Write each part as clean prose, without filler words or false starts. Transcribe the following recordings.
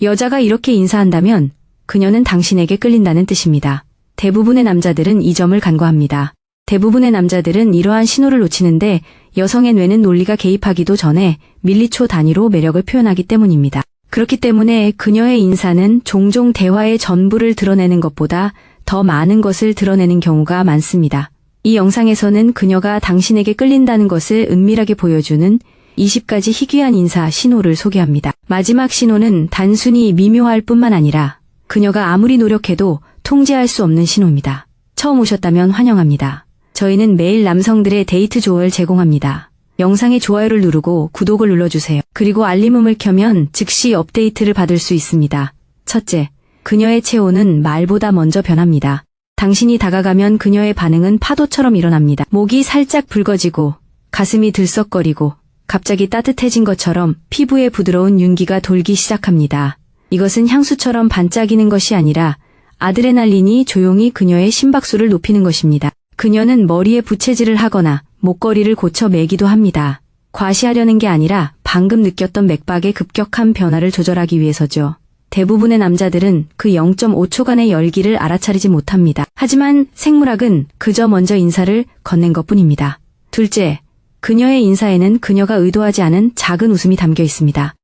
여자가 이렇게 인사한다면 그녀는 당신에게 끌린다는 뜻입니다. 대부분의 남자들은 이 점을 간과합니다. 대부분의 남자들은 이러한 신호를 놓치는데 여성의 뇌는 논리가 개입하기도 전에 밀리초 단위로 매력을 표현하기 때문입니다. 그렇기 때문에 그녀의 인사는 종종 대화의 전부를 드러내는 것보다 더 많은 것을 드러내는 경우가 많습니다. 이 영상에서는 그녀가 당신에게 끌린다는 것을 은밀하게 보여주는 20가지 희귀한 인사 신호를 소개합니다. 마지막 신호는 단순히 미묘할 뿐만 아니라 그녀가 아무리 노력해도 통제할 수 없는 신호입니다. 처음 오셨다면 환영합니다. 저희는 매일 남성들의 데이트 조언을 제공합니다. 영상에 좋아요를 누르고 구독을 눌러주세요. 그리고 알림음을 켜면 즉시 업데이트를 받을 수 있습니다. 첫째, 그녀의 체온은 말보다 먼저 변합니다. 당신이 다가가면 그녀의 반응은 파도처럼 일어납니다. 목이 살짝 붉어지고 가슴이 들썩거리고 갑자기 따뜻해진 것처럼 피부에 부드러운 윤기가 돌기 시작합니다. 이것은 향수처럼 반짝이는 것이 아니라 아드레날린이 조용히 그녀의 심박수를 높이는 것입니다. 그녀는 머리에 부채질을 하거나 목걸이를 고쳐 매기도 합니다. 과시하려는 게 아니라 방금 느꼈던 맥박의 급격한 변화를 조절하기 위해서죠. 대부분의 남자들은 그 0.5초간의 열기를 알아차리지 못합니다. 하지만 생물학은 그저 먼저 인사를 건넨 것뿐입니다. 둘째, 그녀의 인사에는 그녀가 의도하지 않은 작은 웃음이 담겨 있습니다.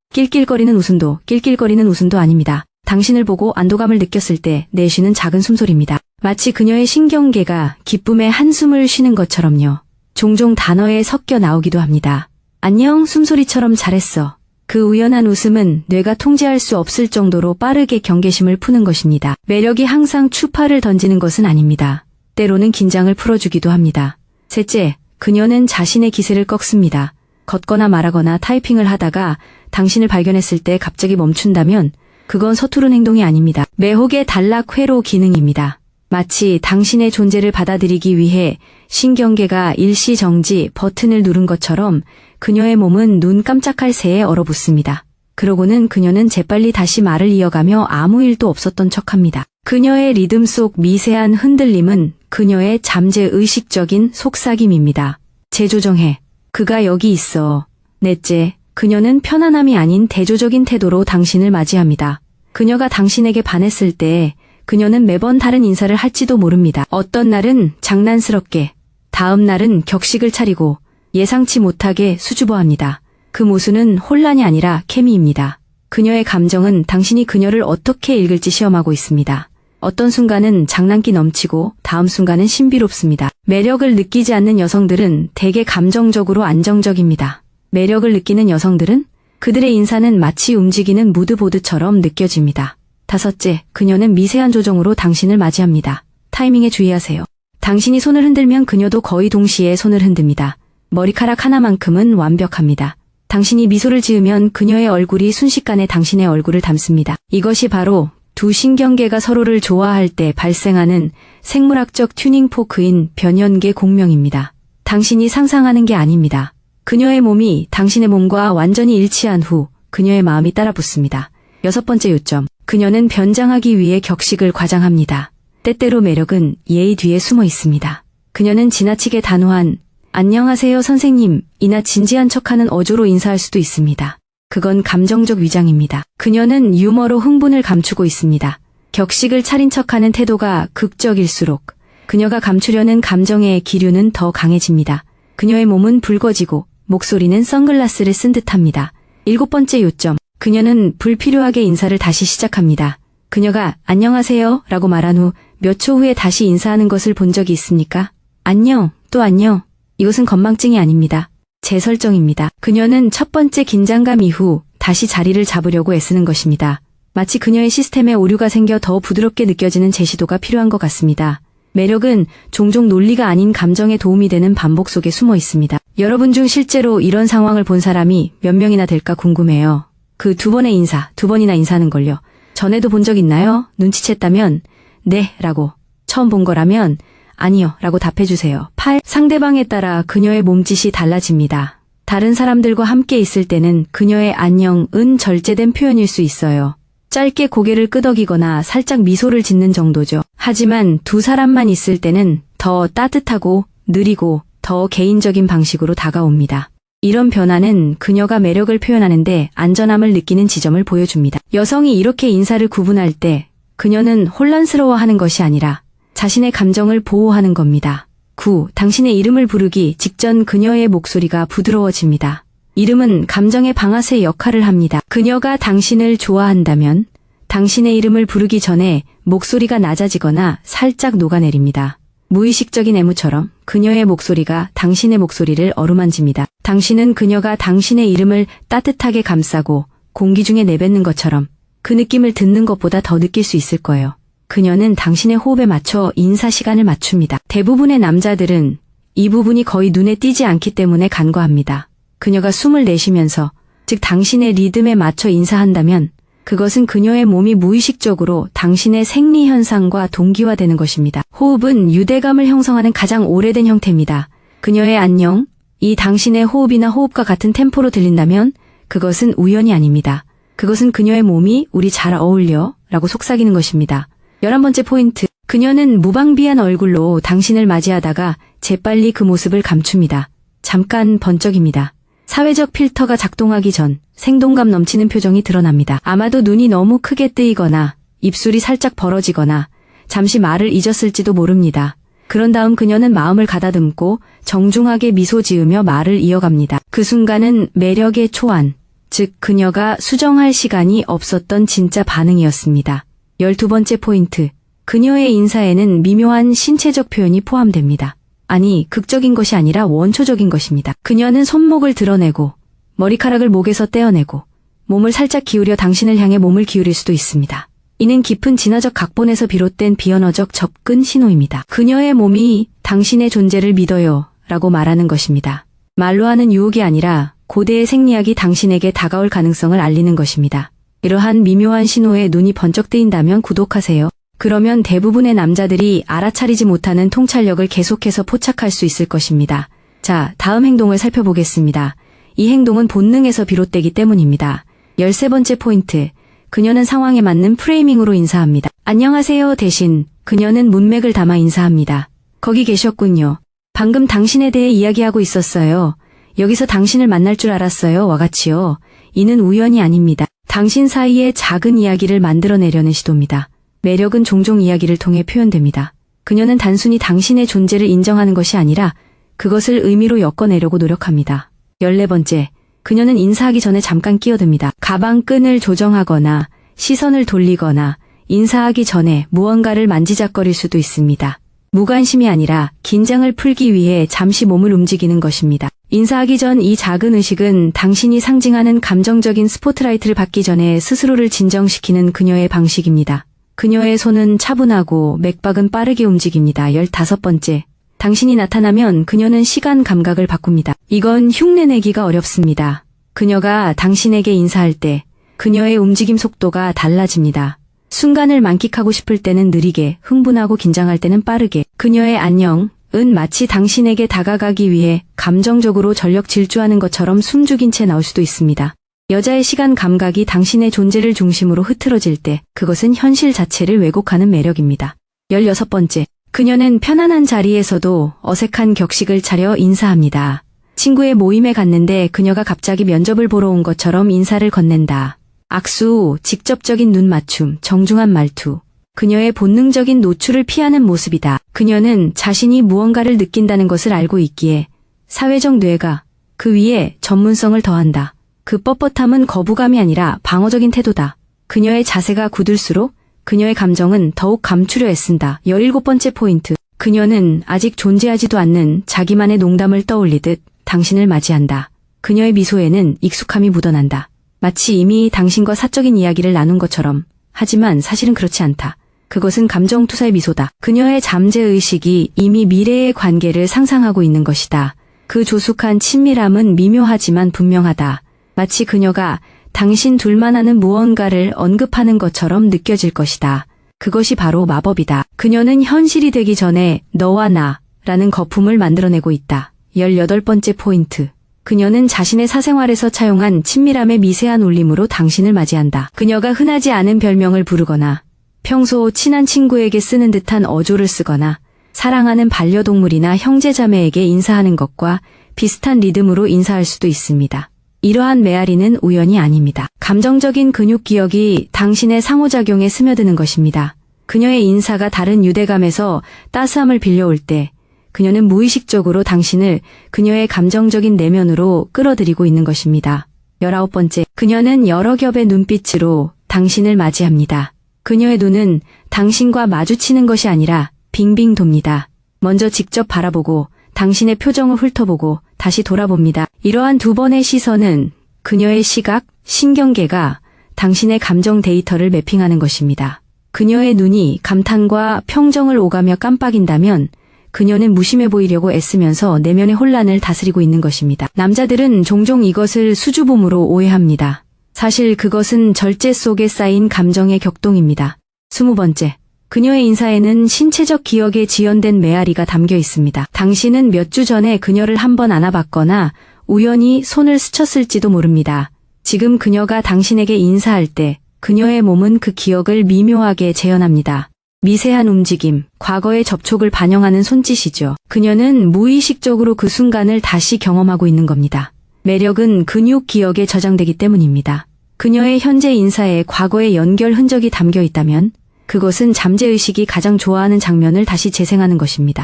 낄낄거리는 웃음도 아닙니다. 당신을 보고 안도감을 느꼈을 때 내쉬는 작은 숨소리입니다. 마치 그녀의 신경계가 기쁨의 한숨을 쉬는 것처럼요. 종종 단어에 섞여 나오기도 합니다. 안녕, 숨소리처럼 잘했어. 그 우연한 웃음은 뇌가 통제할 수 없을 정도로 빠르게 경계심을 푸는 것입니다. 매력이 항상 추파를 던지는 것은 아닙니다. 때로는 긴장을 풀어주기도 합니다. 셋째, 그녀는 자신의 기세를 꺾습니다. 걷거나 말하거나 타이핑을 하다가 당신을 발견했을 때 갑자기 멈춘다면 그건 서투른 행동이 아닙니다. 매혹의 단락 회로 기능입니다. 마치 당신의 존재를 받아들이기 위해 신경계가 일시정지 버튼을 누른 것처럼 그녀의 몸은 눈 깜짝할 새에 얼어붙습니다. 그러고는 그녀는 재빨리 다시 말을 이어가며 아무 일도 없었던 척합니다. 그녀의 리듬 속 미세한 흔들림은 그녀의 잠재의식적인 속삭임입니다. 재조정해. 그가 여기 있어. 넷째, 그녀는 편안함이 아닌 대조적인 태도로 당신을 맞이합니다. 그녀가 당신에게 반했을 때 그녀는 매번 다른 인사를 할지도 모릅니다. 어떤 날은 장난스럽게, 다음 날은 격식을 차리고 예상치 못하게 수줍어합니다. 그 모순은 혼란이 아니라 케미입니다. 그녀의 감정은 당신이 그녀를 어떻게 읽을지 시험하고 있습니다. 어떤 순간은 장난기 넘치고 다음 순간은 신비롭습니다. 매력을 느끼지 않는 여성들은 대개 감정적으로 안정적입니다. 매력을 느끼는 여성들은 그들의 인사는 마치 움직이는 무드보드처럼 느껴집니다. 다섯째, 그녀는 미세한 조정으로 당신을 맞이합니다. 타이밍에 주의하세요. 당신이 손을 흔들면 그녀도 거의 동시에 손을 흔듭니다. 머리카락 하나만큼은 완벽합니다. 당신이 미소를 지으면 그녀의 얼굴이 순식간에 당신의 얼굴을 담습니다. 이것이 바로 두 신경계가 서로를 좋아할 때 발생하는 생물학적 튜닝 포크인 변연계 공명입니다. 당신이 상상하는 게 아닙니다. 그녀의 몸이 당신의 몸과 완전히 일치한 후 그녀의 마음이 따라붙습니다. 여섯 번째 요점. 그녀는 변장하기 위해 격식을 과장합니다. 때때로 매력은 예의 뒤에 숨어 있습니다. 그녀는 지나치게 단호한 안녕하세요 선생님 이나 진지한 척하는 어조로 인사할 수도 있습니다. 그건 감정적 위장입니다. 그녀는 유머로 흥분을 감추고 있습니다. 격식을 차린 척하는 태도가 극적일수록 그녀가 감추려는 감정의 기류는 더 강해집니다. 그녀의 몸은 붉어지고 목소리는 선글라스를 쓴 듯합니다. 일곱 번째 요점. 그녀는 불필요하게 인사를 다시 시작합니다. 그녀가 안녕하세요 라고 말한 후 몇 초 후에 다시 인사하는 것을 본 적이 있습니까? 안녕, 또 안녕. 이것은 건망증이 아닙니다. 재설정입니다. 그녀는 첫 번째 긴장감 이후 다시 자리를 잡으려고 애쓰는 것입니다. 마치 그녀의 시스템에 오류가 생겨 더 부드럽게 느껴지는 제시도가 필요한 것 같습니다. 매력은 종종 논리가 아닌 감정에 도움이 되는 반복 속에 숨어 있습니다. 여러분 중 실제로 이런 상황을 본 사람이 몇 명이나 될까 궁금해요. 그 두 번이나 인사하는 걸요. 전에도 본 적 있나요? 눈치챘다면 네 라고, 처음 본 거라면 아니요 라고 답해주세요. 8. 상대방에 따라 그녀의 몸짓이 달라집니다. 다른 사람들과 함께 있을 때는 그녀의 안녕은 절제된 표현일 수 있어요. 짧게 고개를 끄덕이거나 살짝 미소를 짓는 정도죠. 하지만 두 사람만 있을 때는 더 따뜻하고 느리고 더 개인적인 방식으로 다가옵니다. 이런 변화는 그녀가 매력을 표현하는데 안전함을 느끼는 지점을 보여줍니다. 여성이 이렇게 인사를 구분할 때 그녀는 혼란스러워하는 것이 아니라 자신의 감정을 보호하는 겁니다. 9. 당신의 이름을 부르기 직전 그녀의 목소리가 부드러워집니다. 이름은 감정의 방아쇠 역할을 합니다. 그녀가 당신을 좋아한다면 당신의 이름을 부르기 전에 목소리가 낮아지거나 살짝 녹아내립니다. 무의식적인 애무처럼 그녀의 목소리가 당신의 목소리를 어루만집니다. 당신은 그녀가 당신의 이름을 따뜻하게 감싸고 공기 중에 내뱉는 것처럼 그 느낌을 듣는 것보다 더 느낄 수 있을 거예요. 그녀는 당신의 호흡에 맞춰 인사 시간을 맞춥니다. 대부분의 남자들은 이 부분이 거의 눈에 띄지 않기 때문에 간과합니다. 그녀가 숨을 내쉬면서, 즉 당신의 리듬에 맞춰 인사한다면 그것은 그녀의 몸이 무의식적으로 당신의 생리 현상과 동기화되는 것입니다. 호흡은 유대감을 형성하는 가장 오래된 형태입니다. 그녀의 안녕, 이 당신의 호흡이나 호흡과 같은 템포로 들린다면 그것은 우연이 아닙니다. 그것은 그녀의 몸이 우리 잘 어울려 라고 속삭이는 것입니다. 11번째 포인트. 그녀는 무방비한 얼굴로 당신을 맞이하다가 재빨리 그 모습을 감춥니다. 잠깐 번쩍입니다. 사회적 필터가 작동하기 전 생동감 넘치는 표정이 드러납니다. 아마도 눈이 너무 크게 뜨이거나 입술이 살짝 벌어지거나 잠시 말을 잊었을지도 모릅니다. 그런 다음 그녀는 마음을 가다듬고 정중하게 미소 지으며 말을 이어갑니다. 그 순간은 매력의 초안, 즉 그녀가 수정할 시간이 없었던 진짜 반응이었습니다. 12번째 포인트. 그녀의 인사에는 미묘한 신체적 표현이 포함됩니다. 아니, 극적인 것이 아니라 원초적인 것입니다. 그녀는 손목을 드러내고 머리카락을 목에서 떼어내고 몸을 살짝 기울여 당신을 향해 몸을 기울일 수도 있습니다. 이는 깊은 진화적 각본에서 비롯된 비언어적 접근 신호입니다. 그녀의 몸이 당신의 존재를 믿어요 라고 말하는 것입니다. 말로 하는 유혹이 아니라 고대의 생리학이 당신에게 다가올 가능성을 알리는 것입니다. 이러한 미묘한 신호에 눈이 번쩍 뜨인다면 구독하세요. 그러면 대부분의 남자들이 알아차리지 못하는 통찰력을 계속해서 포착할 수 있을 것입니다. 자, 다음 행동을 살펴보겠습니다. 이 행동은 본능에서 비롯되기 때문입니다. 13번째 포인트. 그녀는 상황에 맞는 프레이밍으로 인사합니다. 안녕하세요 대신 그녀는 문맥을 담아 인사합니다. 거기 계셨군요. 방금 당신에 대해 이야기하고 있었어요. 여기서 당신을 만날 줄 알았어요. 와 같이요. 이는 우연이 아닙니다. 당신 사이에 작은 이야기를 만들어내려는 시도입니다. 매력은 종종 이야기를 통해 표현됩니다. 그녀는 단순히 당신의 존재를 인정하는 것이 아니라 그것을 의미로 엮어내려고 노력합니다. 14번째, 그녀는 인사하기 전에 잠깐 끼어듭니다. 가방 끈을 조정하거나 시선을 돌리거나 인사하기 전에 무언가를 만지작거릴 수도 있습니다. 무관심이 아니라 긴장을 풀기 위해 잠시 몸을 움직이는 것입니다. 인사하기 전 이 작은 의식은 당신이 상징하는 감정적인 스포트라이트를 받기 전에 스스로를 진정시키는 그녀의 방식입니다. 그녀의 손은 차분하고 맥박은 빠르게 움직입니다. 15번째. 당신이 나타나면 그녀는 시간 감각을 바꿉니다. 이건 흉내내기가 어렵습니다. 그녀가 당신에게 인사할 때 그녀의 움직임 속도가 달라집니다. 순간을 만끽하고 싶을 때는 느리게, 흥분하고 긴장할 때는 빠르게. 그녀의 안녕은 마치 당신에게 다가가기 위해 감정적으로 전력 질주하는 것처럼 숨죽인 채 나올 수도 있습니다. 여자의 시간 감각이 당신의 존재를 중심으로 흐트러질 때 그것은 현실 자체를 왜곡하는 매력입니다. 16번째. 그녀는 편안한 자리에서도 어색한 격식을 차려 인사합니다. 친구의 모임에 갔는데 그녀가 갑자기 면접을 보러 온 것처럼 인사를 건넨다. 악수, 직접적인 눈 맞춤, 정중한 말투. 그녀의 본능적인 노출을 피하는 모습이다. 그녀는 자신이 무언가를 느낀다는 것을 알고 있기에 사회적 뇌가 그 위에 전문성을 더한다. 그 뻣뻣함은 거부감이 아니라 방어적인 태도다. 그녀의 자세가 굳을수록 그녀의 감정은 더욱 감추려 애쓴다. 17번째 포인트. 그녀는 아직 존재하지도 않는 자기만의 농담을 떠올리듯 당신을 맞이한다. 그녀의 미소에는 익숙함이 묻어난다. 마치 이미 당신과 사적인 이야기를 나눈 것처럼. 하지만 사실은 그렇지 않다. 그것은 감정투사의 미소다. 그녀의 잠재의식이 이미 미래의 관계를 상상하고 있는 것이다. 그 조숙한 친밀함은 미묘하지만 분명하다. 마치 그녀가 당신 둘만 아는 무언가를 언급하는 것처럼 느껴질 것이다. 그것이 바로 마법이다. 그녀는 현실이 되기 전에 너와 나라는 거품을 만들어내고 있다. 18번째 포인트. 그녀는 자신의 사생활에서 차용한 친밀함의 미세한 울림으로 당신을 맞이한다. 그녀가 흔하지 않은 별명을 부르거나 평소 친한 친구에게 쓰는 듯한 어조를 쓰거나 사랑하는 반려동물이나 형제자매에게 인사하는 것과 비슷한 리듬으로 인사할 수도 있습니다. 이러한 메아리는 우연이 아닙니다. 감정적인 근육 기억이 당신의 상호작용에 스며드는 것입니다. 그녀의 인사가 다른 유대감에서 따스함을 빌려올 때 그녀는 무의식적으로 당신을 그녀의 감정적인 내면으로 끌어들이고 있는 것입니다. 19번째, 그녀는 여러 겹의 눈빛으로 당신을 맞이합니다. 그녀의 눈은 당신과 마주치는 것이 아니라 빙빙 돕니다. 먼저 직접 바라보고 당신의 표정을 훑어보고 다시 돌아봅니다. 이러한 두 번의 시선은 그녀의 시각, 신경계가 당신의 감정 데이터를 매핑하는 것입니다. 그녀의 눈이 감탄과 평정을 오가며 깜빡인다면 그녀는 무심해 보이려고 애쓰면서 내면의 혼란을 다스리고 있는 것입니다. 남자들은 종종 이것을 수줍음으로 오해합니다. 사실 그것은 절제 속에 쌓인 감정의 격동입니다. 20번째, 그녀의 인사에는 신체적 기억에 지연된 메아리가 담겨 있습니다. 당신은 몇 주 전에 그녀를 한번 안아봤거나 우연히 손을 스쳤을지도 모릅니다. 지금 그녀가 당신에게 인사할 때 그녀의 몸은 그 기억을 미묘하게 재현합니다. 미세한 움직임, 과거의 접촉을 반영하는 손짓이죠. 그녀는 무의식적으로 그 순간을 다시 경험하고 있는 겁니다. 매력은 근육 기억에 저장되기 때문입니다. 그녀의 현재 인사에 과거의 연결 흔적이 담겨 있다면 그것은 잠재의식이 가장 좋아하는 장면을 다시 재생하는 것입니다.